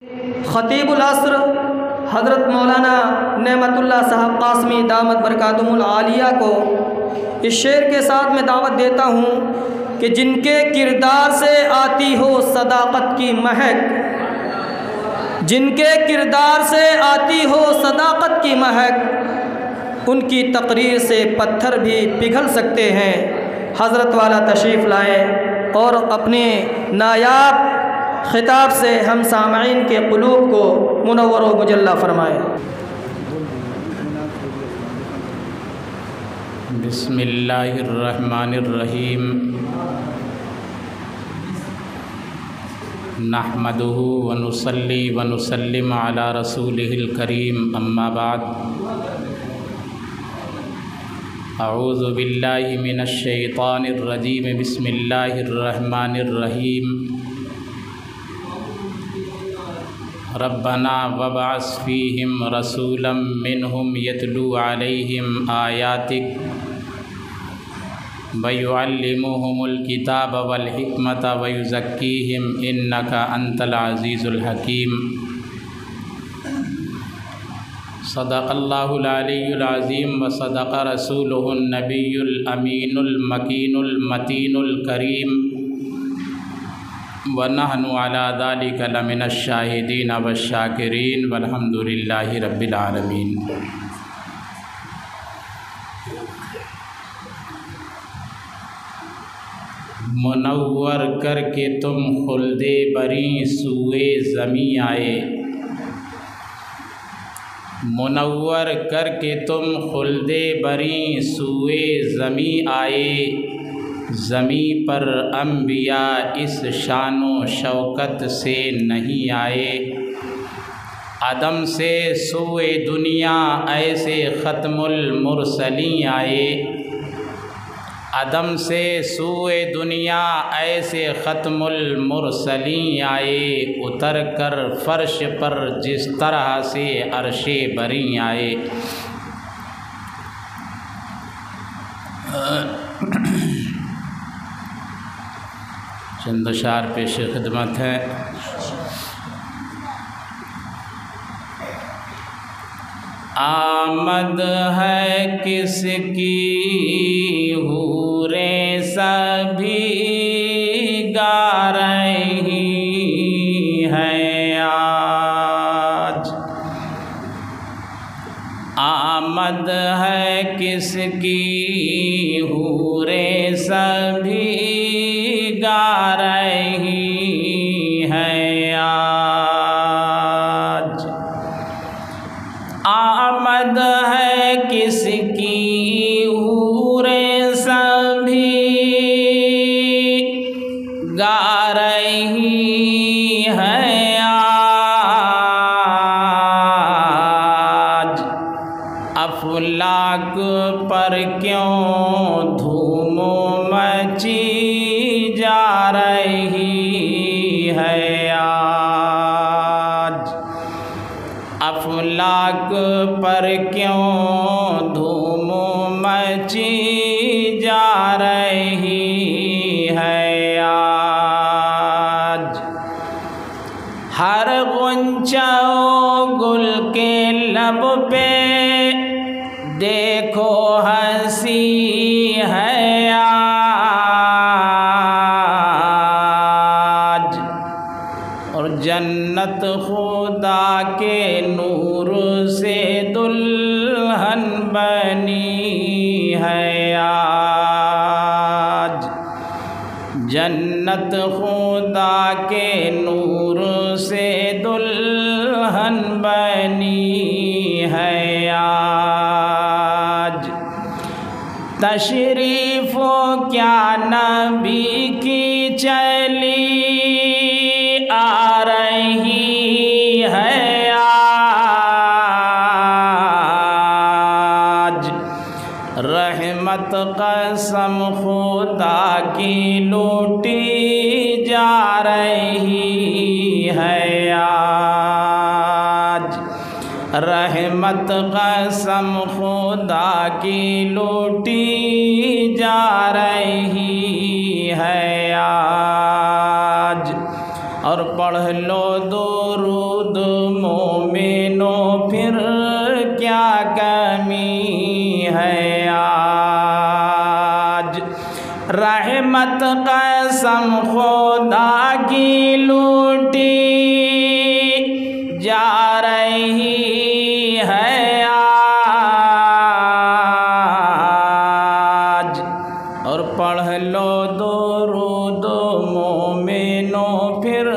ख़तीबुल अस्र हज़रत मौलाना नेमतुल्लाह साहब क़ासमी दामत बरकातुहुल आलिया को इस शेर के साथ मैं दावत देता हूँ कि जिनके किरदार से आती हो सदाक़त की महक, जिनके किरदार से आती हो सदाक़त की महक, उनकी तकरीर से पत्थर भी पिघल सकते हैं। हज़रत वाला तशरीफ़ लाएँ और अपने नायाब ख़िताब से हम सामईन के क़ुलूब को मुनव्वर व मुजल्ला फ़रमाएँ। बिस्मिल्लाहिर्रहमानिर्रहीम। नहमदुहु व नुसल्ली व नुसल्लिम अला रसूलिहिल करीम, अम्मा बाद। अऊज़ु बिल्लाहि मिनश शैतानिर रजीम। बिस्मिल्लाहिर्रहमानिर्रहीम। रब्बना वबअस फ़ीहिम रसूलन मिनहुम यतलू अलैहिम आयातिक व युअल्लिमुहुमुल किताब वल हिकमत व युज़क्कीहिम इन्नका अंतल अज़ीज़ुल हकीम। सदक़ल्लाहुल अलीयुल अज़ीम व सदक़ रसूलुहुन नबियुल अमीनुल मकीनुल मतीनुल करीम व नहनु अला ज़ालिका लमिनश शाहिदीन वश्शाकिरीन वल्हम्दुलिल्लाहि रब्बिल आलमीन। मुनव्वर करके तुम खुल्दे बरी सूए ज़मी आए, मुनव्वर करके तुम खुल्दे बरी सूए ज़मी आए। ज़मी पर अम्बिया इस शानो शौकत से नहीं आए। आदम से सूए दुनिया ऐसे ख़त्मुल मुरसलीन आए। आदम से सूए दुनिया ऐसे ख़त्मुल मुरसलीन आए। उतर कर फ़र्श पर जिस तरह से अर्शे बरी आए। चंद अशार पेश खिदमत है। आमद है किसकी हूरे सभी गा रही हैं आज। आमद है किसकी हूरे सभी गा रही हैं आज। आमद है किसकी हूरे सभी गा रही हैं आज। अफलाक पर क्यों धूम मची जा रही है आज। अफलाक पर क्यों धूम मची जा रही है आज। हर गुंचा गुल के लब पे देखो हंसी है आज। और जन्नत खुदा के नूर से दुल्हन बनी है आज। जन्नत खुदा के नूर से दुल्हन बनी है आज। तशरीफ़ो क्या नबी की चली आ रही है आज। रहमत कसम खुदा की लूटी जा रही है आज। रहमत कसम खुदा की लूटी जा रही है आज। और पढ़ लो दुरूद दरूद मोमिनो फिर क्या कमी है आज। रहमत कसम खुदा की लूटी जा रही है आज। और पढ़ लो दरूद मोमिनो फिर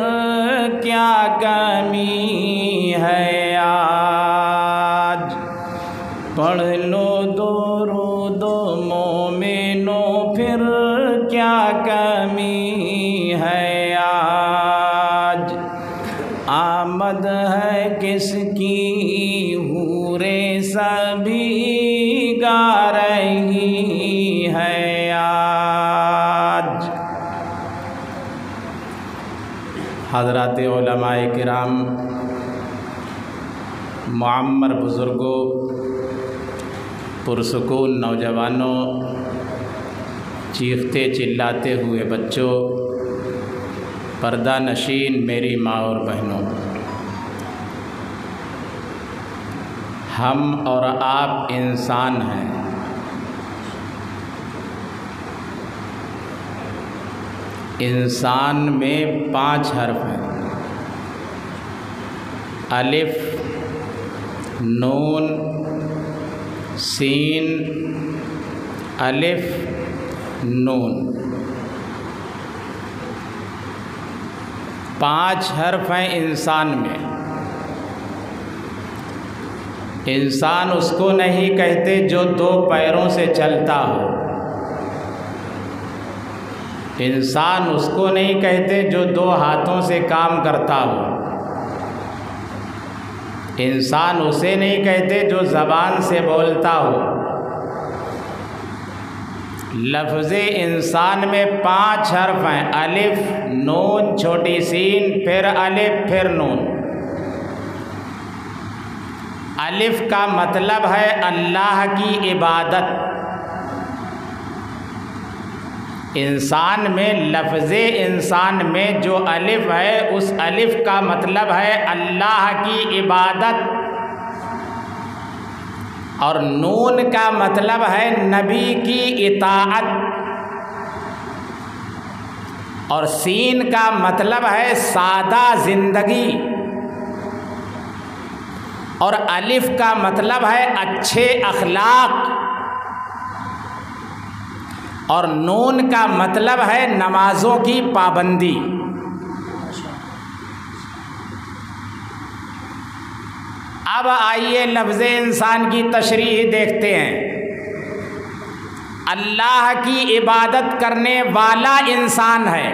क्या कमी है आज। पढ़ लो दरूद मोमिनो फिर क्या कमी है आज। आमद है किसकी हूरे सभी गा रही है आज। हज़रात उलमाए किराम, मुअम्मर बुज़ुर्गों, पुरसुकून नौजवानों, चीखते चिल्लाते हुए बच्चों, पर्दा नशीन मेरी माँ और बहनों, हम और आप इंसान हैं। इंसान में 5 हर्फ हैं। अलिफ, नून, सीन, अलिफ, नून, 5 हर्फ हैं इंसान में। इंसान उसको नहीं कहते जो 2 पैरों से चलता हो। इंसान उसको नहीं कहते जो 2 हाथों से काम करता हो। इंसान उसे नहीं कहते जो ज़बान से बोलता हो। लफ्ज़े इंसान में 5 हर्फ हैं। अलिफ, नून, छोटी सीन, फिर अलिफ, फिर नून। अलिफ का मतलब है अल्लाह की इबादत। इंसान में, लफ्ज़े इंसान में जो अलिफ है, उस अलिफ का मतलब है अल्लाह की इबादत। और नून का मतलब है नबी की इताअत। और सीन का मतलब है सादा ज़िंदगी। और अलिफ का मतलब है अच्छे अखलाक। और नून का मतलब है नमाजों की पाबंदी। अब आइए लफ्ज़े इंसान की तशरीह देखते हैं। अल्लाह की इबादत करने वाला इंसान है,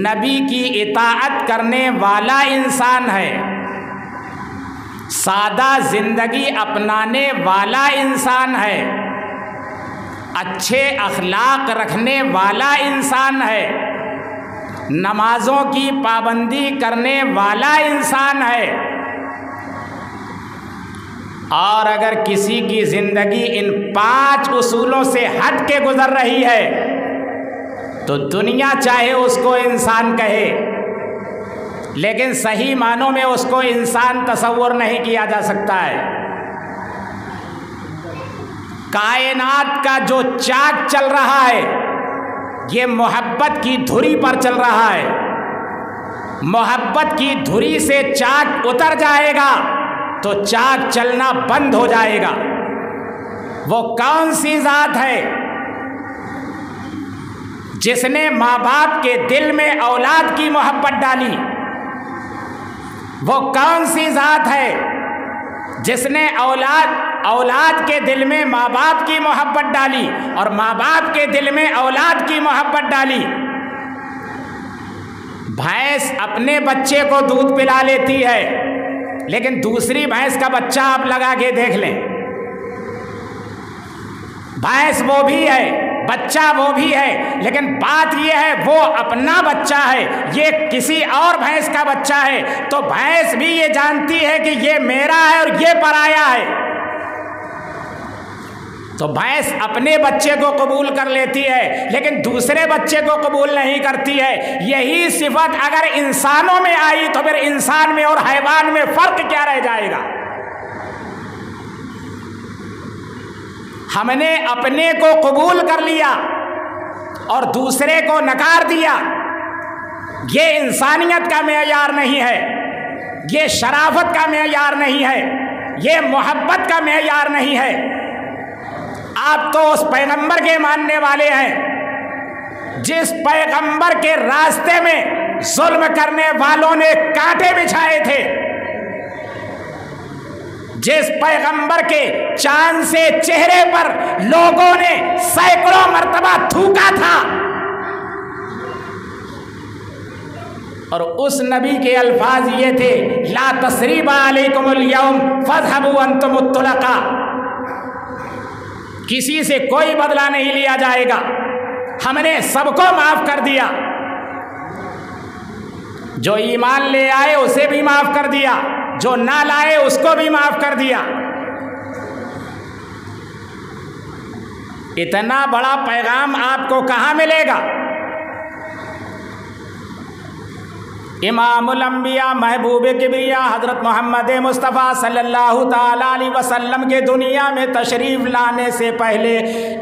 नबी की इताअत करने वाला इंसान है, सादा ज़िंदगी अपनाने वाला इंसान है, अच्छे अखलाक रखने वाला इंसान है, नमाजों की पाबंदी करने वाला इंसान है। और अगर किसी की ज़िंदगी इन 5 उसूलों से हट के गुजर रही है तो दुनिया चाहे उसको इंसान कहे, लेकिन सही मानों में उसको इंसान तसव्वुर नहीं किया जा सकता है। कायनात का जो चाक चल रहा है ये मोहब्बत की धुरी पर चल रहा है। मोहब्बत की धुरी से चाक उतर जाएगा तो चाक चलना बंद हो जाएगा। वो कौन सी ज़ात है जिसने माँ बाप के दिल में औलाद की मोहब्बत डाली? वो कौन सी ज़ात है जिसने औलाद के दिल में माँ बाप की मोहब्बत डाली और माँ बाप के दिल में औलाद की मोहब्बत डाली? भैंस अपने बच्चे को दूध पिला लेती है, लेकिन दूसरी भैंस का बच्चा आप लगा के देख लें, भैंस वो भी है, बच्चा वो भी है, लेकिन बात ये है वो अपना बच्चा है, ये किसी और भैंस का बच्चा है, तो भैंस भी ये जानती है कि ये मेरा है और ये पराया है। तो भैंस अपने बच्चे को कबूल कर लेती है लेकिन दूसरे बच्चे को कबूल नहीं करती है। यही सिफत अगर इंसानों में आई तो फिर इंसान में और हैवान में फर्क क्या रह जाएगा? हमने अपने को कबूल कर लिया और दूसरे को नकार दिया। ये इंसानियत का मेयार नहीं है, ये शराफत का मेयार नहीं है, ये मोहब्बत का मेयार नहीं है। आप तो उस पैगंबर के मानने वाले हैं जिस पैगंबर के रास्ते में जुल्म करने वालों ने कांटे बिछाए थे, जिस पैगंबर के चांद से चेहरे पर लोगों ने सैकड़ों मर्तबा थूका था, और उस नबी के अल्फाज ये थे, ला तसरीबा अलैकुमुल यौम फज़हबू अंतुमुत तुलका, किसी से कोई बदला नहीं लिया जाएगा, हमने सबको माफ कर दिया। जो ईमान ले आए उसे भी माफ कर दिया, जो ना लाए उसको भी माफ कर दिया। इतना बड़ा पैगाम आपको कहां मिलेगा? इमामुल अंबिया महबूब किबरिया हजरत मोहम्मद मुस्तफ़ा सल्लल्लाहु ताला अलैहि वसल्लम के दुनिया में तशरीफ़ लाने से पहले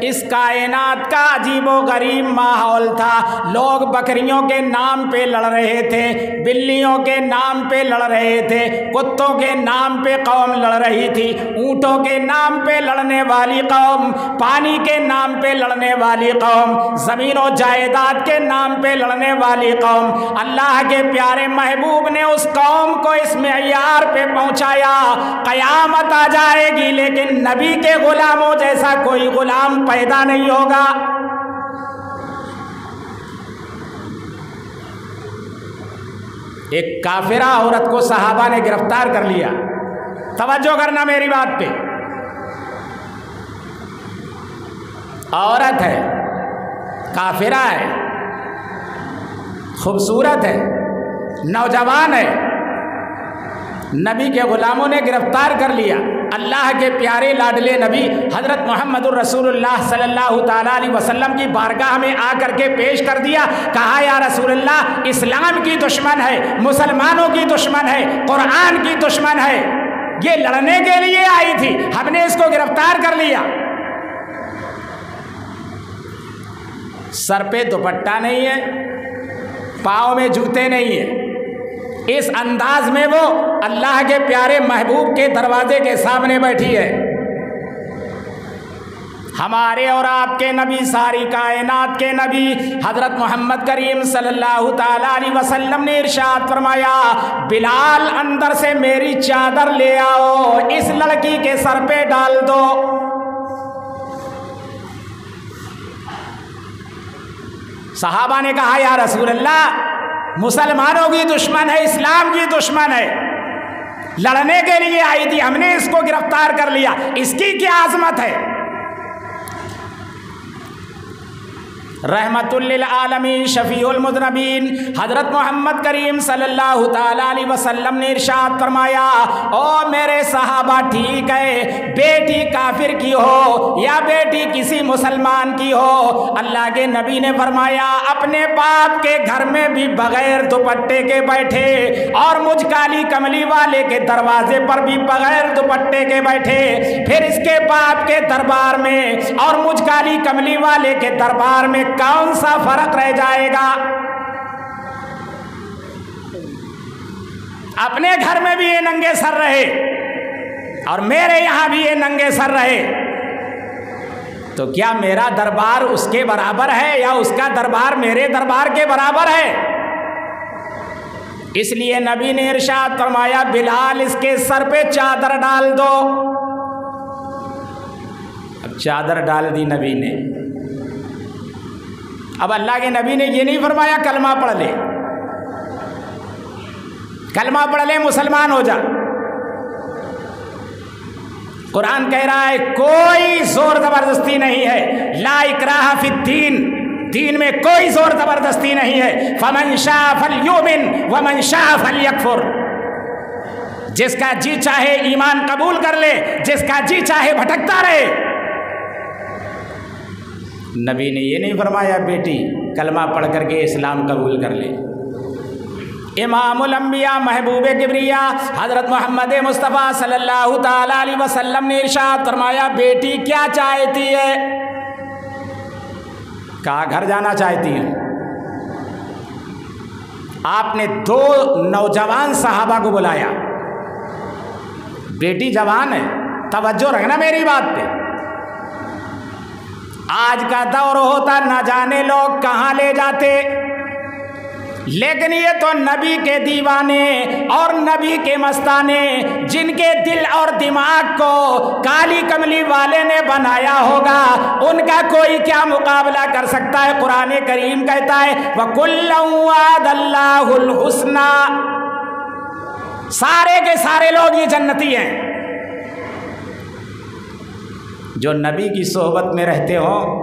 इस कायनात का अजीबो गरीब माहौल था। लोग बकरियों के नाम पे लड़ रहे थे, बिल्लियों के नाम पे लड़ रहे थे, कुत्तों के नाम पे कौम लड़ रही थी, ऊँटों के नाम पे लड़ने वाली कौम, पानी के नाम पे लड़ने वाली कौम, ज़मीन और जायदाद के नाम पे लड़ने वाली कौम। अल्लाह के प्यारे महबूब ने उस कौम को इस मेयार पे पहुंचाया। कयामत आ जाएगी लेकिन नबी के गुलामों जैसा कोई गुलाम पैदा नहीं होगा। एक काफिरा औरत को सहाबा ने गिरफ्तार कर लिया। तवज्जो करना मेरी बात पे। औरत है, काफिरा है, खूबसूरत है, नौजवान है, नबी के गुलामों ने गिरफ्तार कर लिया। अल्लाह के प्यारे लाडले नबी हजरत मोहम्मदुर रसूलुल्लाह सल्लल्लाहु ताला अलैहि वसल्लम की बारगाह में आकर के पेश कर दिया। कहा, या रसूलुल्लाह, इस्लाम की दुश्मन है, मुसलमानों की दुश्मन है, कुरान की दुश्मन है, ये लड़ने के लिए आई थी, हमने इसको गिरफ्तार कर लिया। सर पे दुपट्टा नहीं है, पाँव में जूते नहीं है, इस अंदाज में वो अल्लाह के प्यारे महबूब के दरवाजे के सामने बैठी है। हमारे और आपके नबी, सारी कायनात के नबी हजरत मोहम्मद करीम सल्लल्लाहु ताला अलैहि वसल्लम ने इरशाद फरमाया, बिलाल अंदर से मेरी चादर ले आओ, इस लड़की के सर पे डाल दो। सहाबा ने कहा, या रसूल अल्लाह, मुसलमानों की दुश्मन है, इस्लाम की दुश्मन है, लड़ने के लिए आई थी, हमने इसको गिरफ्तार कर लिया, इसकी क्या आजमत है? रहमतुल लिल आलमीन शफीउल मुज़नबीन हजरत मोहम्मद करीम सल्लल्लाहु ताला अलैहि वसल्लम ने इरशाद फरमाया, ओ मेरे सहाबा, ठीक है, बेटी काफिर की हो या बेटी किसी मुसलमान की हो, अल्लाह के नबी ने फरमाया, अपने बाप के घर में भी बगैर दुपट्टे के बैठे और मुझ काली कमली वाले के दरवाजे पर भी बगैर दुपट्टे के बैठे, फिर इसके बाप के दरबार में और मुझ काली कमली वाले के दरबार में कौन सा फर्क रह जाएगा? अपने घर में भी ये नंगे सर रहे और मेरे यहां भी ये नंगे सर रहे, तो क्या मेरा दरबार उसके बराबर है या उसका दरबार मेरे दरबार के बराबर है? इसलिए नबी ने इरशाद फरमाया, बिलाल, इसके सर पे चादर डाल दो। अब चादर डाल दी नबी ने। अब अल्लाह के नबी ने ये नहीं फरमाया कलमा पढ़ ले, कलमा पढ़ ले मुसलमान हो जा। कुरान कह रहा है कोई जोर जबरदस्ती नहीं है, ला इकराहा फिद्दीन, दीन में कोई जोर जबरदस्ती नहीं है। फमन शाअ फलयुमिन वमन शाअ फलयकफुर, जिसका जी चाहे ईमान कबूल कर ले, जिसका जी चाहे भटकता रहे। नबी ने ये नहीं फरमाया बेटी कलमा पढ़ करके इस्लाम कबूल कर ले। इमामुल अंबिया महबूब किबरिया हज़रत मोहम्मद मुस्तफ़ा सल्लल्लाहु ताला अलैहि वसल्लम ने इरशाद फरमाया बेटी क्या चाहती है? कहा घर जाना चाहती है। आपने 2 नौजवान सहाबा को बुलाया, बेटी जवान है, तवज्जो रखना मेरी बात पे। आज का दौर होता न जाने लोग कहाँ ले जाते, लेकिन ये तो नबी के दीवाने और नबी के मस्ताने, जिनके दिल और दिमाग को काली कमली वाले ने बनाया होगा, उनका कोई क्या मुकाबला कर सकता है। कुरान करीम कहता है वकुल्लु वअदल्लाहुल हुस्ना, सारे के सारे लोग ये जन्नती हैं। जो नबी की सोहबत में रहते हो,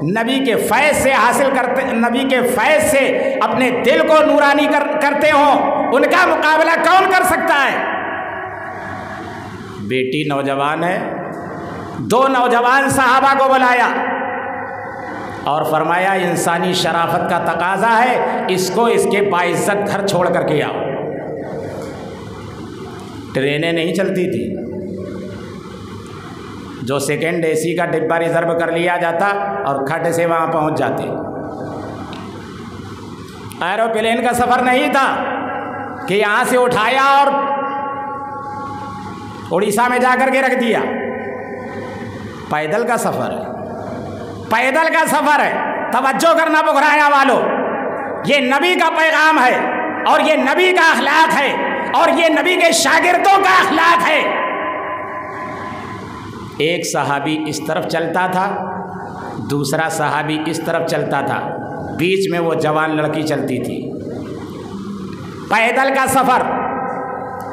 नबी के फैज़ से हासिल करते, नबी के फैज़ से अपने दिल को नूरानी करते हो, उनका मुकाबला कौन कर सकता है। बेटी नौजवान है, 2 नौजवान सहाबा को बुलाया और फरमाया इंसानी शराफत का तकाजा है, इसको इसके बाइज्जत घर छोड़ करके आओ। ट्रेनें नहीं चलती थी, जो सेकेंड एसी का डिब्बा रिजर्व कर लिया जाता और खट से वहाँ पहुँच जाते। एरोप्लेन का सफ़र नहीं था कि यहाँ से उठाया और उड़ीसा में जाकर के रख दिया। पैदल का सफ़र है, पैदल का सफ़र है। तवज्जो करना बुघराया वालों, ये नबी का पैगाम है और ये नबी का अखलाक है और ये नबी के शागिर्दों का अखलाक है। एक सहाबी इस तरफ चलता था, दूसरा सहाबी इस तरफ चलता था, बीच में वो जवान लड़की चलती थी। पैदल का सफ़र,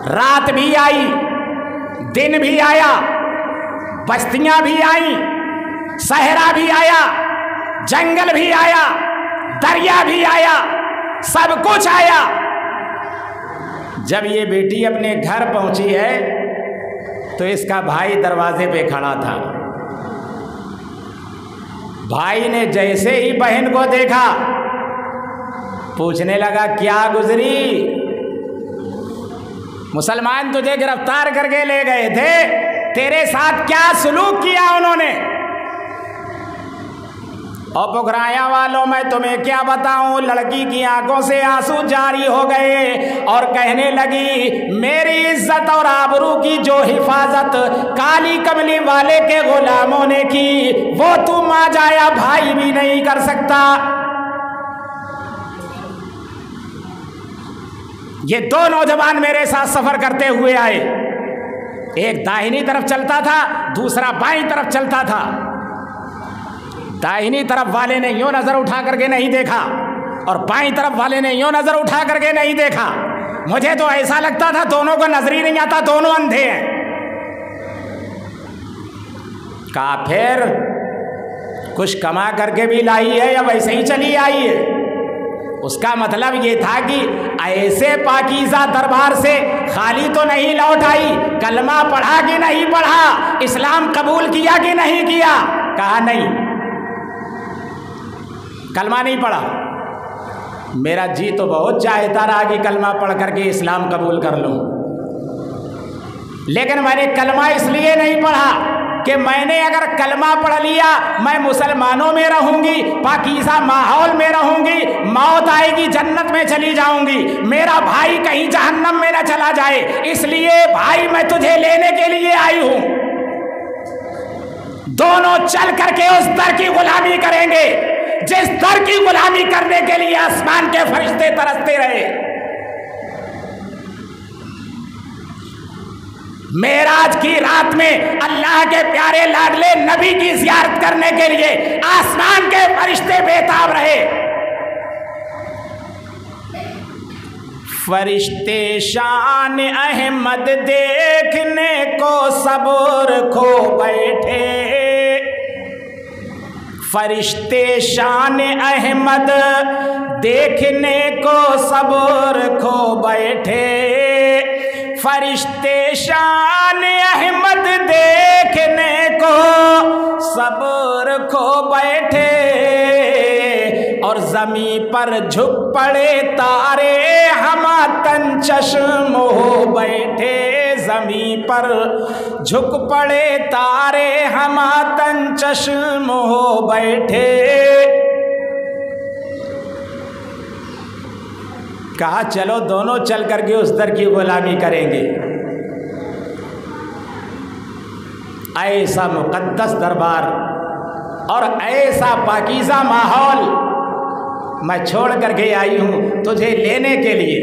रात भी आई, दिन भी आया, बस्तियां भी आई, सहरा भी आया, जंगल भी आया, दरिया भी आया, सब कुछ आया। जब ये बेटी अपने घर पहुंची है तो इसका भाई दरवाजे पे खड़ा था। भाई ने जैसे ही बहन को देखा पूछने लगा क्या गुजरी? मुसलमान तुझे गिरफ्तार करके ले गए थे, तेरे साथ क्या सुलूक किया उन्होंने? और बुघराया वालों, मैं तुम्हें क्या बताऊं, लड़की की आंखों से आंसू जारी हो गए और कहने लगी मेरी इज्जत और आबरू की जो हिफाजत काली कमली वाले के गुलामों ने की, वो तू मां जाया भाई भी नहीं कर सकता। ये 2 नौजवान मेरे साथ सफर करते हुए आए, एक दाहिनी तरफ चलता था, दूसरा बाईं तरफ चलता था। दाहिनी तरफ वाले ने यूं नजर उठा करके नहीं देखा और बाईं तरफ वाले ने यूं नजर उठा करके नहीं देखा। मुझे तो ऐसा लगता था दोनों को नजर ही नहीं आता, दोनों अंधे हैं। काफिर कुछ कमा करके भी लाई है या वैसे ही चली आई है? उसका मतलब ये था कि ऐसे पाकीज़ा दरबार से खाली तो नहीं लौट आई, कलमा पढ़ा कि नहीं पढ़ा, इस्लाम कबूल किया कि नहीं किया? कहा नहीं, कलमा नहीं पढ़ा। मेरा जी तो बहुत चाहता रहा कि कलमा पढ़ करके इस्लाम कबूल कर लूं, लेकिन मैंने कलमा इसलिए नहीं पढ़ा कि मैंने अगर कलमा पढ़ लिया मैं मुसलमानों में रहूंगी, पाकीज़ा माहौल में रहूंगी, मौत आएगी जन्नत में चली जाऊंगी, मेरा भाई कहीं जहन्नम में न चला जाए, इसलिए भाई मैं तुझे लेने के लिए आई हूं। दोनों चल करके उस दर की गुलामी करेंगे जिस दर की गुलामी करने के लिए आसमान के फरिश्ते तरसते रहे। मेराज की रात में अल्लाह के प्यारे लाडले नबी की ज़ियारत करने के लिए आसमान के फरिश्ते बेताब रहे। फरिश्ते शान अहमद देखने को सब्र खो बैठे, फरिश्ते शान अहमद देखने को सब्र खो बैठे, फरिश्ते शान अहमद देखने को सब्र खो बैठे। जमी पर झुक पड़े तारे, हम तन चश्म हो बैठे। जमी पर झुक पड़े तारे, हम तन चश्म हो बैठे। कहा चलो दोनों चल करके उस दर की गुलामी करेंगे। ऐसा मुकद्दस दरबार और ऐसा पाकीज़ा माहौल मैं छोड़ करके आई हूँ तुझे लेने के लिए।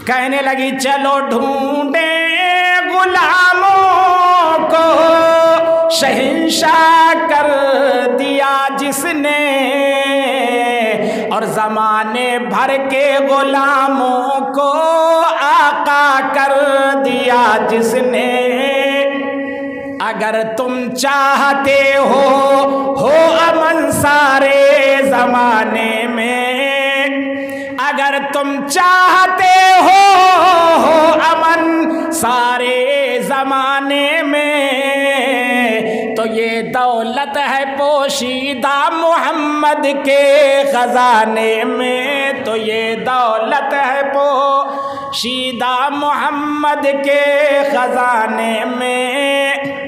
कहने लगी चलो ढूंढे गुलामों को, शहंशाह कर दिया जिसने, और ज़माने भर के गुलामों को आका कर दिया जिसने। अगर तुम चाहते हो अमन सारे ज़माने में, अगर तुम चाहते हो अमन सारे ज़माने में, तो ये दौलत है पोशीदा मोहम्मद के ख़ज़ाने में। तो ये दौलत है पोशीदा मोहम्मद के ख़ज़ाने में।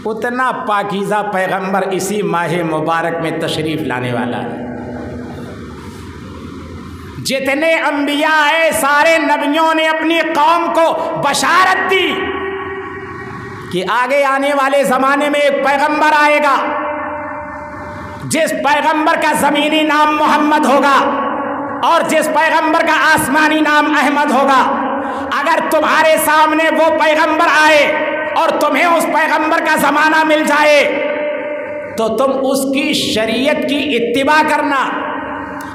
उतना पाकीज़ा पैगंबर इसी माह मुबारक में तशरीफ़ लाने वाला है। जितने अंबिया आए सारे नबियों ने अपनी कौम को बशारत दी कि आगे आने वाले ज़माने में एक पैगंबर आएगा जिस पैगंबर का ज़मीनी नाम मोहम्मद होगा और जिस पैगंबर का आसमानी नाम अहमद होगा। अगर तुम्हारे सामने वो पैगंबर आए और तुम्हें उस पैगंबर का ज़माना मिल जाए तो तुम उसकी शरीयत की इत्तिबा करना,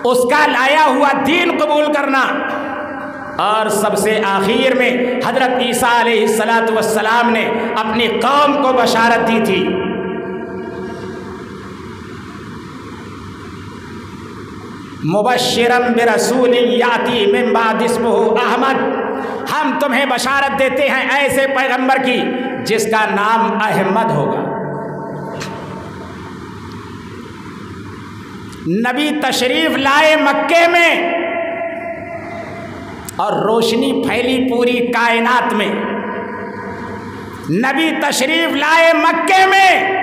उसका लाया हुआ दीन कबूल करना। और सबसे आखिर में हज़रत ईसा अलैहिस्सलातु वस्सलाम ने अपनी कौम को बशारत दी थी, मुबश्शिरन बिरसूलिन याती मिन बाद इस्मुहु अहमद। हम तुम्हें बशारत देते हैं ऐसे पैगंबर की जिसका नाम अहमद होगा। नबी तशरीफ लाए मक्के में और रोशनी फैली पूरी कायनात में। नबी तशरीफ लाए मक्के में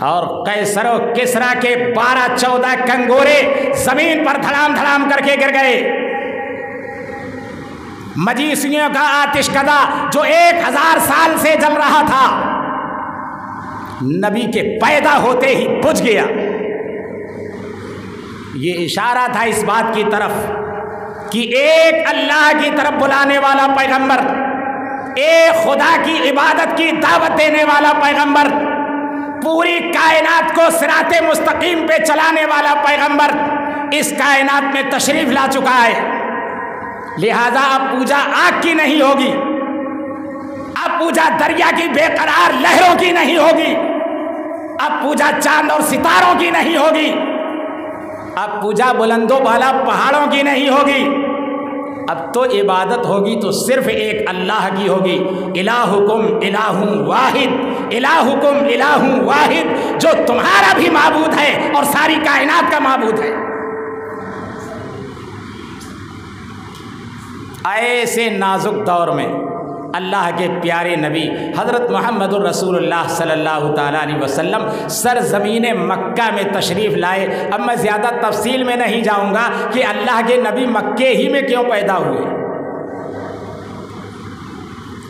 और कैसर व किसरा के 12-14 कंगोरे जमीन पर धड़ाम धड़ाम करके गिर गए। मजीसियों का आतिशकदा जो 1000 साल से जल रहा था, नबी के पैदा होते ही बुझ गया। ये इशारा था इस बात की तरफ कि एक अल्लाह की तरफ बुलाने वाला पैगंबर, एक खुदा की इबादत की दावत देने वाला पैगंबर, पूरी कायनात को सिराते मुस्तकीम पे चलाने वाला पैगंबर इस कायनात में तशरीफ ला चुका है। लिहाजा अब पूजा आग की नहीं होगी, अब पूजा दरिया की बेकरार लहरों की नहीं होगी, अब पूजा चांद और सितारों की नहीं होगी, अब पूजा बुलंदों वाला पहाड़ों की नहीं होगी। अब तो इबादत होगी तो सिर्फ एक अल्लाह की होगी। इलाहुकुम इलाहुं वाहिद, इलाहुकुम इलाहुं वाहिद, जो तुम्हारा भी माबूद है और सारी कायनात का माबूद है। ऐसे नाजुक दौर में अल्लाह के प्यारे नबी हज़रत मुहम्मदुर रसूलुल्लाह सल्लल्लाहु ताला अलैहि वसल्लम सरज़मीन मक्का में तशरीफ़ लाए। अब मैं ज़्यादा तफसील में नहीं जाऊँगा कि अल्लाह के नबी मक्के ही में क्यों पैदा हुए।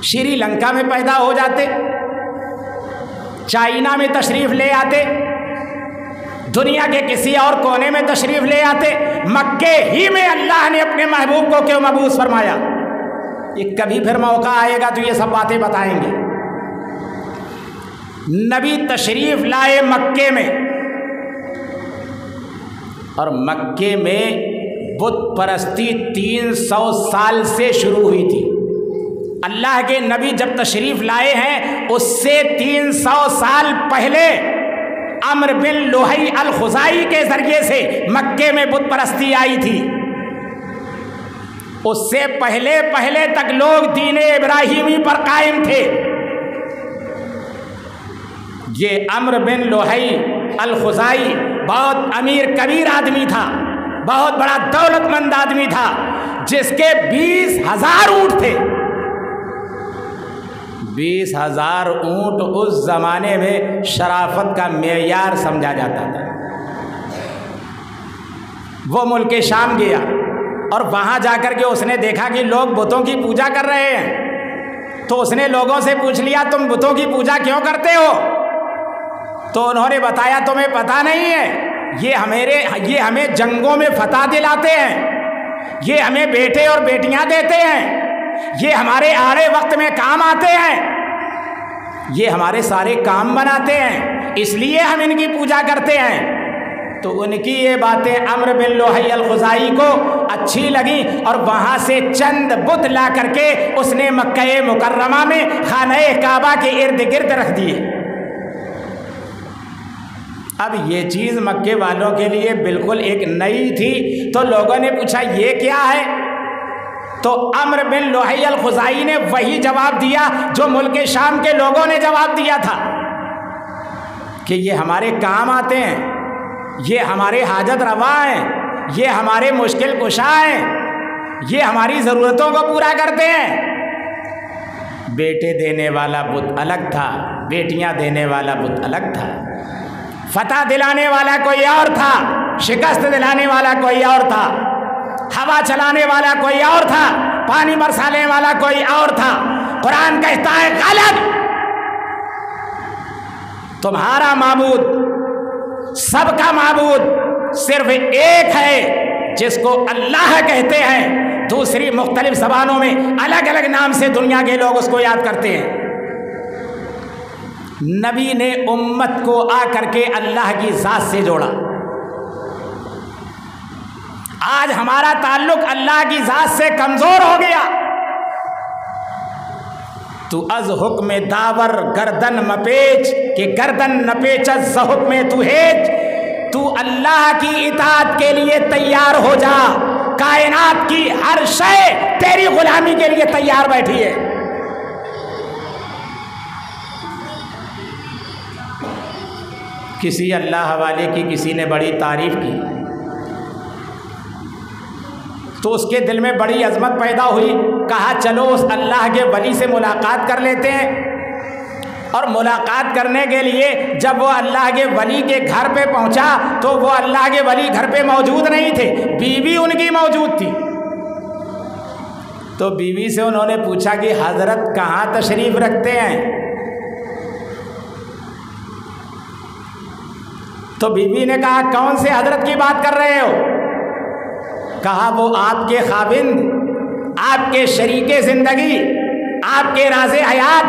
श्रीलंका में पैदा हो जाते, चाइना में तशरीफ़ ले आते, दुनिया के किसी और कोने में तशरीफ़ ले आते, मक्के ही में अल्लाह ने अपने महबूब को क्यों मबूस फरमाया। ये कभी फिर मौका आएगा तो ये सब बातें बताएंगे। नबी तशरीफ लाए मक्के में और मक्के में बुत परस्ती 300 साल से शुरू हुई थी। अल्लाह के नबी जब तशरीफ लाए हैं उससे 300 साल पहले अम्र बिन लुहई अल खुज़ाई के जरिए से मक्के में बुत परस्ती आई थी। उससे पहले पहले तक लोग दीन इब्राहिमी पर कायम थे। ये अम्र बिन लुहई अल-खुज़ाई बहुत अमीर कबीर आदमी था, बहुत बड़ा दौलतमंद आदमी था, जिसके 20,000 ऊँट थे। 20,000 ऊँट उस जमाने में शराफत का मेयार समझा जाता था। वो मुल्क शाम गया और वहां जाकर के उसने देखा कि लोग बुतों की पूजा कर रहे हैं। तो उसने लोगों से पूछ लिया, तुम बुतों की पूजा क्यों करते हो? तो उन्होंने बताया, तुम्हें पता नहीं है, ये हमें जंगों में फतह दिलाते हैं, ये हमें बेटे और बेटियां देते हैं, ये हमारे आड़े वक्त में काम आते हैं, ये हमारे सारे काम बनाते हैं, इसलिए हम इनकी पूजा करते हैं। तो उनकी ये बातें अम्र बिन लुहई अल-खुज़ाई को अच्छी लगी और वहाँ से चंद बुत ला करके उसने मक्के मुकर्रमा में खाने काबा के इर्द गिर्द रख दिए। अब ये चीज़ मक्के वालों के लिए बिल्कुल एक नई थी। तो लोगों ने पूछा, ये क्या है? तो अम्र बिन लुहई अल-खुज़ाई ने वही जवाब दिया जो मुल्क शाम के लोगों ने जवाब दिया था कि ये हमारे काम आते हैं, ये हमारे हाजत रवा हैं, ये हमारे मुश्किल कुशा हैं, ये हमारी ज़रूरतों को पूरा करते हैं। बेटे देने वाला बुत अलग था, बेटियां देने वाला बुत अलग था, फतह दिलाने वाला कोई और था, शिकस्त दिलाने वाला कोई और था, हवा चलाने वाला कोई और था, पानी बरसाने वाला कोई और था। कुरान कहता है गलत, तुम्हारा माबूद, सबका माबूद सिर्फ एक है जिसको अल्लाह कहते हैं। दूसरी मुख्तलिफ ज़बानों में अलग अलग नाम से दुनिया के लोग उसको याद करते हैं। नबी ने उम्मत को आकर के अल्लाह की ज़ात से जोड़ा। आज हमारा ताल्लुक अल्लाह की ज़ात से कमज़ोर हो गया। तू अज हुक्म दावर गर्दन मपेच कि गर्दन नपेचत ज़ हुक्म तू हेज। तू अल्लाह की इताअत के लिए तैयार हो जा, कायनात की हर शय तेरी गुलामी के लिए तैयार बैठी है। किसी अल्लाह वाले की किसी ने बड़ी तारीफ की तो उसके दिल में बड़ी अजमत पैदा हुई। कहा चलो उस अल्लाह के वली से मुलाकात कर लेते हैं। और मुलाकात करने के लिए जब वो अल्लाह के वली के घर पे पहुंचा तो वो अल्लाह के वली घर पे मौजूद नहीं थे, बीवी उनकी मौजूद थी। तो बीवी से उन्होंने पूछा कि हजरत कहाँ तशरीफ रखते हैं? तो बीवी ने कहा, कौन से हजरत की बात कर रहे हो? कहा, वो आपके खाविंद, आपके शरीके जिंदगी, आपके राज़े हयात,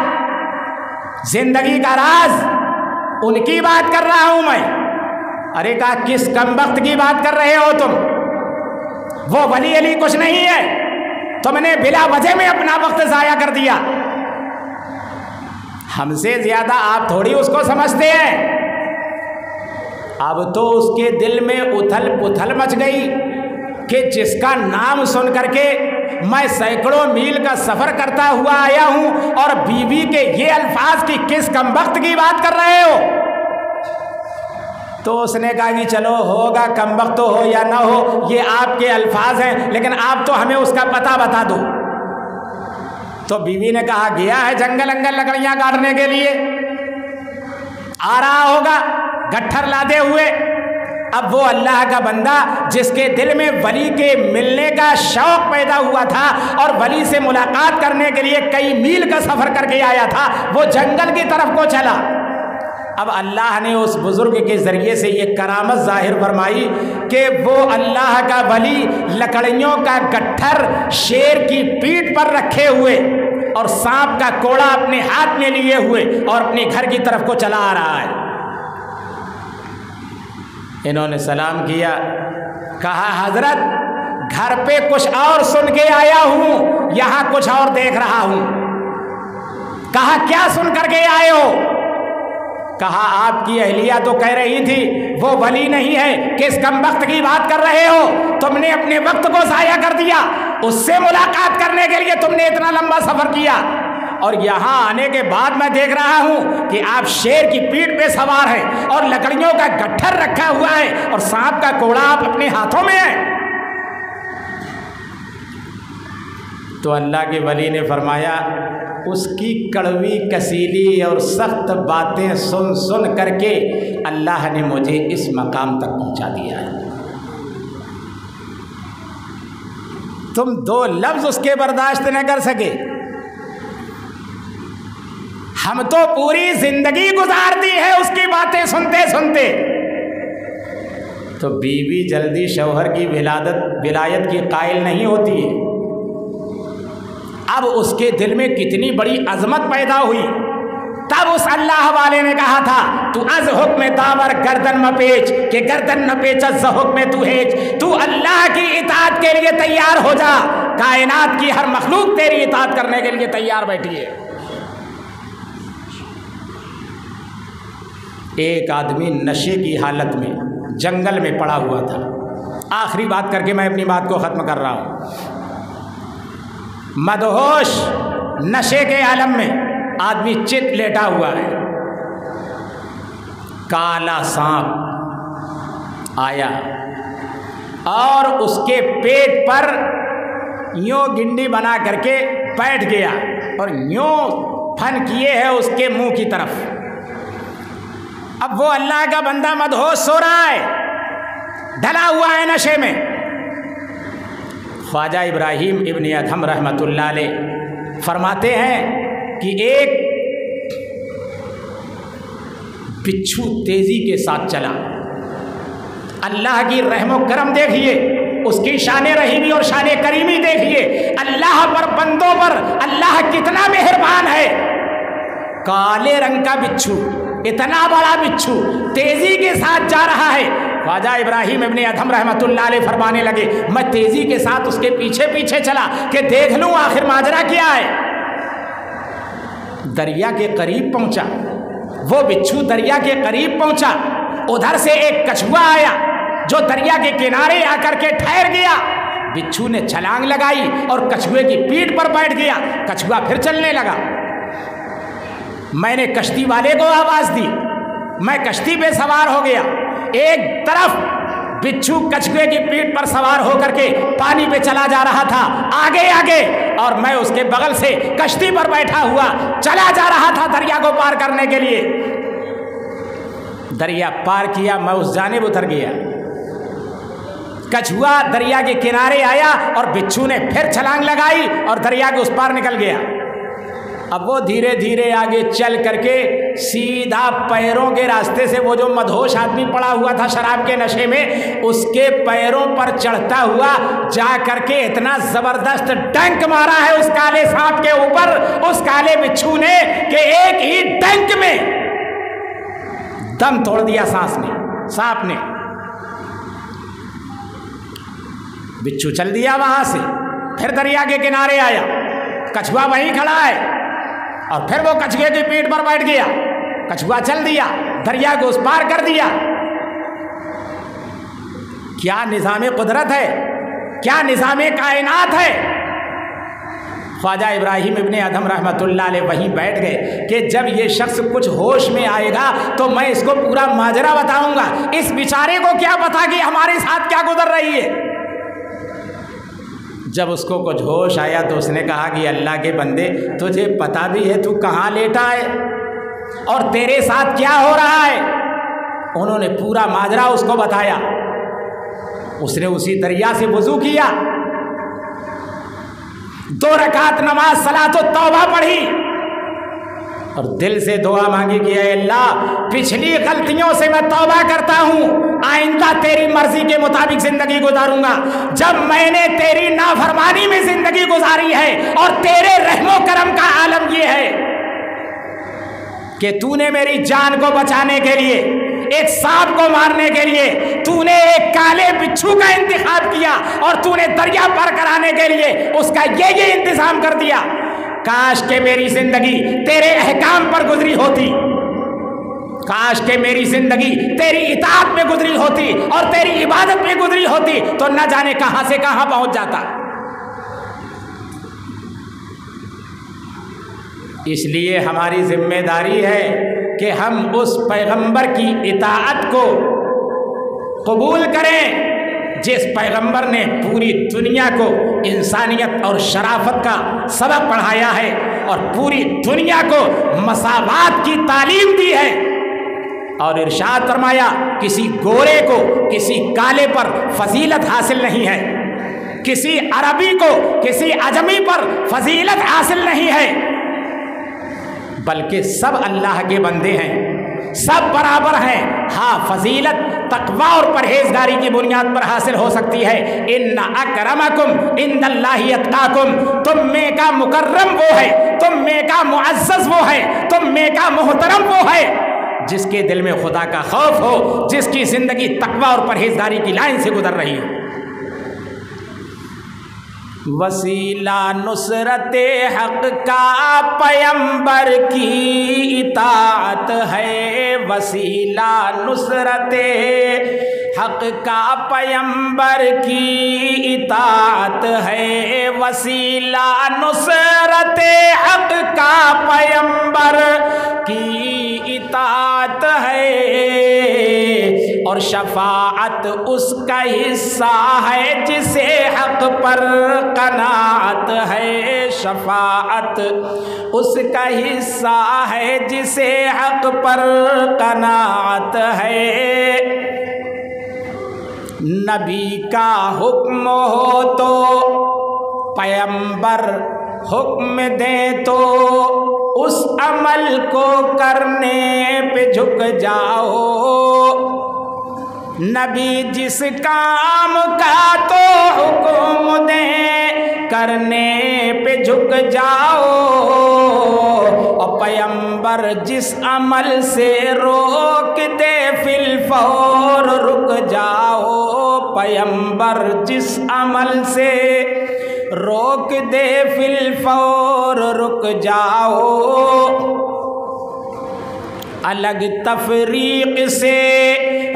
जिंदगी का राज, उनकी बात कर रहा हूं मैं। अरे कहा, किस कमबख्त की बात कर रहे हो तुम? वो वली अली कुछ नहीं है, तुमने बिला वजह में अपना वक्त जाया कर दिया। हमसे ज्यादा आप थोड़ी उसको समझते हैं। अब तो उसके दिल में उथल पुथल मच गई कि जिसका नाम सुन करके मैं सैकड़ों मील का सफर करता हुआ आया हूं और बीवी के ये अल्फाज की किस कमबख्त की बात कर रहे हो? तो उसने कहा कि चलो होगा, कमबख्त तो हो या ना हो, ये आपके अल्फाज हैं, लेकिन आप तो हमें उसका पता बता दो। तो बीवी ने कहा, गया है जंगल अंगल लकड़ियां काटने के लिए, आ रहा होगा गट्ठर लादे हुए। अब वो अल्लाह का बंदा जिसके दिल में वली के मिलने का शौक पैदा हुआ था और वली से मुलाकात करने के लिए कई मील का सफर करके आया था, वो जंगल की तरफ को चला। अब अल्लाह ने उस बुजुर्ग के ज़रिए से ये करामत ज़ाहिर फरमाई कि वो अल्लाह का वली लकड़ियों का गट्ठर शेर की पीठ पर रखे हुए और सांप का कोड़ा अपने हाथ में लिए हुए और अपने घर की तरफ को चला आ रहा है। इन्होंने सलाम किया, कहा, हजरत घर पे कुछ और सुन के आया हूँ, यहाँ कुछ और देख रहा हूँ। कहा, क्या सुन करके आए हो? कहा, आपकी अहलिया तो कह रही थी वो वली नहीं है, किस कमबख्त की बात कर रहे हो? तुमने अपने वक्त को ज़ाया कर दिया, उससे मुलाकात करने के लिए तुमने इतना लंबा सफ़र किया और यहाँ आने के बाद मैं देख रहा हूँ कि आप शेर की पीठ पे सवार हैं और लकड़ियों का गट्ठर रखा हुआ है और सांप का कोड़ा आप अपने हाथों में है। तो अल्लाह के वली ने फरमाया, उसकी कड़वी कसीली और सख्त बातें सुन सुन करके अल्लाह ने मुझे इस मकाम तक पहुंचा दिया है। तुम दो लफ्ज उसके बर्दाश्त न कर सके। हम तो पूरी जिंदगी गुजार दी है उसकी बातें सुनते सुनते। तो बीवी जल्दी शौहर की विलायत की कायल नहीं होती है। अब उसके दिल में कितनी बड़ी अजमत पैदा हुई। तब उस अल्लाह वाले ने कहा था, तू अज हुक्म दावर गर्दन मपेच के गर्दन न पेच अज हुक्म तू हेज। तू अल्लाह की इताअत के लिए तैयार हो जा, कायनात की हर मखलूक तेरी इताअत करने के लिए तैयार बैठी है। एक आदमी नशे की हालत में जंगल में पड़ा हुआ था। आखिरी बात करके मैं अपनी बात को ख़त्म कर रहा हूँ। मदहोश नशे के आलम में आदमी चित लेटा हुआ है। काला सांप आया और उसके पेट पर यूं गिंडी बना करके बैठ गया और यूं फन किए है उसके मुंह की तरफ। अब वो अल्लाह का बंदा मदहोश सो रहा है, ढला हुआ है नशे में। ख्वाजा इब्राहिम इब्न अदहम रहमतुल्लाह अलैह फरमाते हैं कि एक बिच्छू तेजी के साथ चला। अल्लाह की रहमो करम देखिए, उसकी शान रहीमी और शान करीमी देखिए। अल्लाह पर बंदों पर अल्लाह कितना मेहरबान है। काले रंग का बिच्छू, इतना बड़ा बिच्छू तेजी के साथ जा रहा है। ख्वाजा इब्राहिम इब्न अदहम रहमतुल्लाह अलैह फरमाने लगे, मैं तेजी के साथ उसके पीछे पीछे चला कि देख लूं आखिर माजरा क्या है। दरिया के करीब पहुंचा, वो बिच्छू दरिया के करीब पहुंचा। उधर से एक कछुआ आया जो दरिया के किनारे आकर के ठहर गया। बिच्छू ने छलांग लगाई और कछुए की पीठ पर बैठ गया। कछुआ फिर चलने लगा। मैंने कश्ती वाले को आवाज दी, मैं कश्ती पे सवार हो गया। एक तरफ बिच्छू कछुए की पीठ पर सवार होकर के पानी पे चला जा रहा था आगे आगे, और मैं उसके बगल से कश्ती पर बैठा हुआ चला जा रहा था दरिया को पार करने के लिए। दरिया पार किया, मैं उस जानिब उतर गया। कछुआ दरिया के किनारे आया और बिच्छू ने फिर छलांग लगाई और दरिया के उस पार निकल गया। अब वो धीरे धीरे आगे चल करके सीधा पैरों के रास्ते से, वो जो मदहोश आदमी पड़ा हुआ था शराब के नशे में, उसके पैरों पर चढ़ता हुआ जा करके इतना जबरदस्त डंक मारा है उस काले सांप के ऊपर, उस काले बिच्छू ने, कि एक ही डंक में दम तोड़ दिया सांप ने। बिच्छू चल दिया वहां से, फिर दरिया के किनारे आया। कछुआ वहीं खड़ा है और फिर वो कछुए की पीठ पर बैठ गया। कछुआ चल दिया, दरिया को उस पार कर दिया। क्या निज़ाम कुदरत है, क्या निज़ाम कायनात है। ख्वाजा इब्राहिम इब्न अदहम रहमतुल्लाह अलैह वहीं बैठ गए कि जब ये शख्स कुछ होश में आएगा तो मैं इसको पूरा माजरा बताऊंगा। इस बेचारे को क्या पता कि हमारे साथ क्या गुजर रही है। जब उसको कुछ होश आया तो उसने कहा कि अल्लाह के बंदे, तुझे पता भी है तू कहाँ लेटा है और तेरे साथ क्या हो रहा है। उन्होंने पूरा माजरा उसको बताया। उसने उसी दरिया से वुज़ू किया, 2 रकात नमाज सलातो तौबा पढ़ी और दिल से दुआ मांगी कि अल्लाह, पिछली गलतियों से मैं तौबा करता हूँ, आइंदा तेरी मर्जी के मुताबिक जिंदगी गुजारूंगा। जब मैंने तेरी नाफरमानी में जिंदगी गुजारी है और तेरे रहमो करम का आलम ये है कि तूने मेरी जान को बचाने के लिए, एक सांप को मारने के लिए तूने एक काले बिच्छू का इंतखाब किया और तूने दरिया पार कराने के लिए उसका ये इंतजाम कर दिया। काश के मेरी जिंदगी तेरे अहकाम पर गुजरी होती, काश के मेरी जिंदगी तेरी इताअत में गुजरी होती और तेरी इबादत में गुजरी होती, तो न जाने कहां से कहां पहुंच जाता। इसलिए हमारी जिम्मेदारी है कि हम उस पैगंबर की इताअत को कबूल करें जिस पैगंबर ने पूरी दुनिया को इंसानियत और शराफत का सबक पढ़ाया है और पूरी दुनिया को मसावात की तालीम दी है। और इरशाद फरमाया, किसी गोरे को किसी काले पर फजीलत हासिल नहीं है, किसी अरबी को किसी अजमी पर फजीलत हासिल नहीं है, बल्कि सब अल्लाह के बंदे हैं, सब बराबर हैं। हाँ, फजीलत तकवा और परहेजगारी की बुनियाद पर हासिल हो सकती है। इन्ना अकरमकुम इंदल्लाहि अत्काकुम, तुम में का मुकर्रम वो है, तुम में का मुअज्जज वो है, तुम में का मोहतरम वो है जिसके दिल में खुदा का खौफ हो, जिसकी जिंदगी तकवा और परहेजगारी की लाइन से गुजर रही हो। वसीला नुसरते हक का पैगंबर की इताअत है, वसीला नुसरते हक का पैगंबर की इताअत है, वसीला नुसरते हक का पैगंबर की इताअत है, और शफाअत उसका हिस्सा है जिसे हक पर कनाअत है, शफाअत उसका हिस्सा है जिसे हक पर कनाअत है। नबी का हुक्म हो तो पैगंबर हुक्म दे तो उस अमल को करने पे झुक जाओ, नबी जिस काम का तो हुक्म दे करने पे झुक जाओ, और पैगंबर जिस अमल से रोक दे फिल फौर रुक जाओ, पैगंबर जिस अमल से रोक दे फिल फौर रुक जाओ। अलग तफरीक से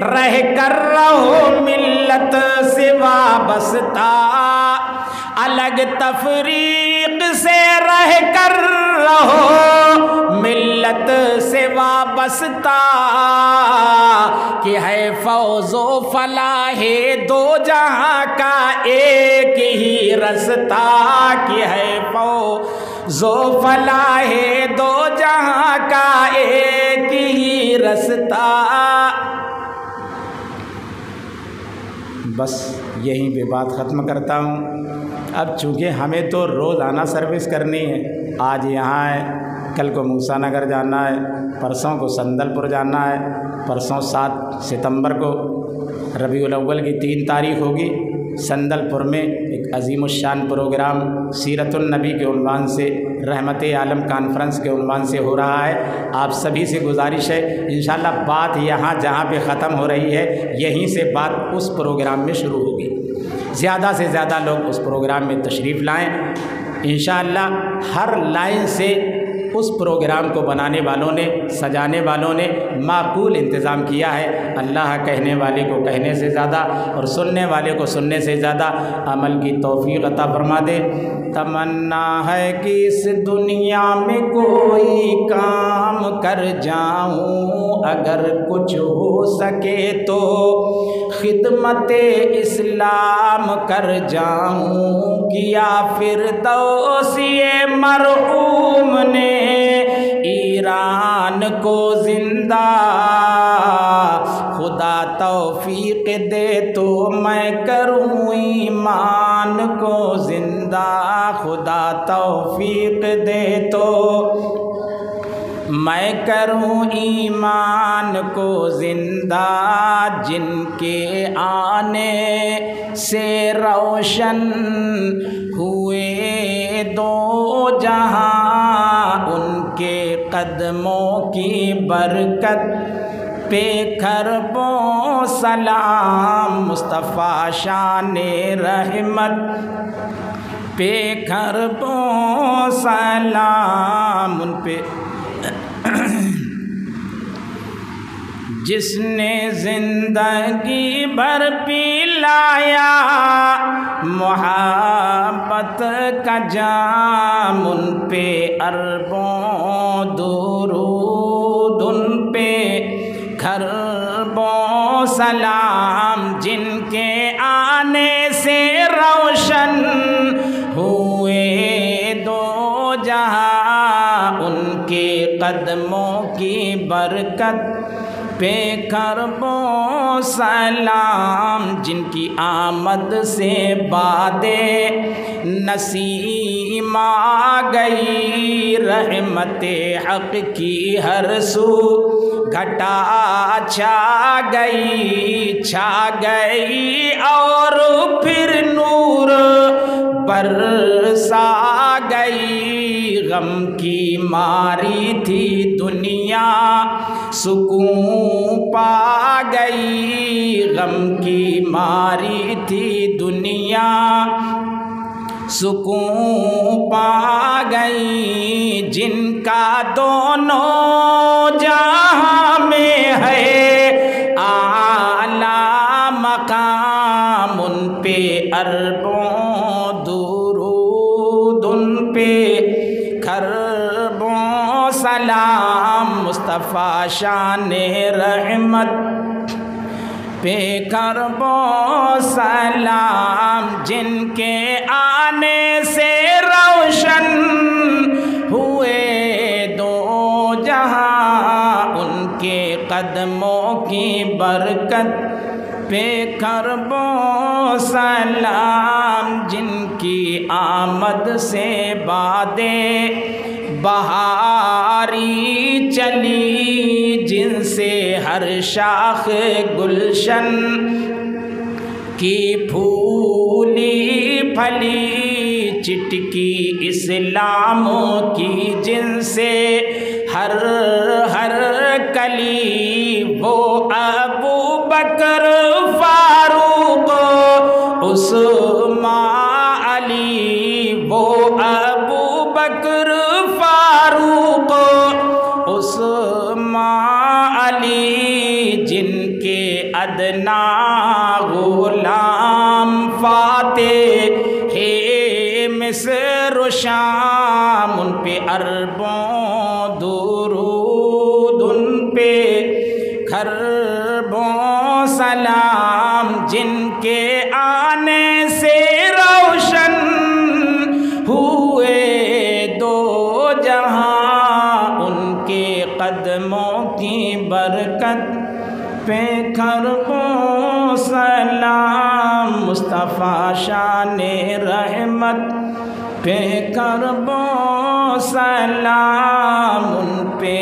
रह कर रहो मिल्लत से वाबस्ता, अलग तफरीक से रह कर रहो मिल्लत से वाबस्ता, कि है फौजो फलाहे दो जहां का एक ही रास्ता, कि है फौजो फलाहे दो जहां का एक ही रास्ता। बस यहीं पे बात ख़त्म करता हूँ। अब चूँकि हमें तो रोज़ाना सर्विस करनी है, आज यहाँ है, कल को मूसा नगर जाना है, परसों को संदलपुर जाना है, परसों 7 सितंबर को रबीउल अव्वल की 3 तारीख होगी, संदलपुर में एक अजीमुश्शान प्रोग्राम सीरतुन नबी के उन्वान से, रहमते आलम कॉन्फ्रेंस के उन्वान से हो रहा है। आप सभी से गुजारिश है, इंशाल्लाह बात यहाँ जहाँ पे ख़त्म हो रही है यहीं से बात उस प्रोग्राम में शुरू होगी। ज़्यादा से ज़्यादा लोग उस प्रोग्राम में तशरीफ़ लाएँ। इंशाअल्लाह हर लाइन से उस प्रोग्राम को बनाने वालों ने, सजाने वालों ने माकूल इंतज़ाम किया है। अल्लाह कहने वाले को कहने से ज़्यादा और सुनने वाले को सुनने से ज़्यादा अमल की तौफीक अता फरमा दे। तमन्ना है कि इस दुनिया में कोई काम कर जाऊं, अगर कुछ हो सके तो खिदमते इस्लाम कर जाऊं, किया फिरदौसिए मरहूम ने ईरान को जिंदा, खुदा तौफीक दे तो मैं करूं ईमान को जिंदा, खुदा तौफीक दे तो मैं करूं ईमान को जिंदा, जिनके आने से रोशन हुए दो जहां, उनके कदमों की बरकत पे खरबों सलाम, मुस्तफ़ा शाने रहमत पे खरबों सलाम उन पे। जिसने जिंदगी भर पिलाया मोहब्बत का जाम, उन पे अरबों दुरूद, उन पे खरबों सलाम, जिनके आने से रोशन हुए दो जहां, उनके कदमों की बरकत पे करबो सलाम, जिनकी आमद से बादे नसीम आ गई, रहमते हक की हर सू घटा छा गई और फिर नूर बरसा गई। गम की मारी थी दुनिया सुकून पा गई, गम की मारी थी दुनिया सुकून पा गई, जिनका दोनों जहां में है आला मकाम, उन पे अरबों दुरूद, उन पे खरबों सलाम, मुस्तफ़ा शाने रहमत पे करबो सलाम, जिनके आने से रोशन हुए दो जहां, उनके कदमों की बरकत पे करबो सलाम, जिनकी आमद से बादे बहारी चली, जिनसे हर शाख गुलशन की फूली फली, चिटकी इस्लामों की जिनसे हर कली, वो अबू बकर फारूक उस्मान अली, वो अबू बकर फारूक उस्मान अली, जिनके अदना गुलाम फाते हे मिस्र शाम, उन पे अरबों दुरूद, उन पे खरबों सलाम, जिनके आने से रोशन हुए दो जहां, उनके कदमों की बरकत पे करबो सलाम, मुस्तफ़ा शाने रहमत पे करबो सलाम, उन पे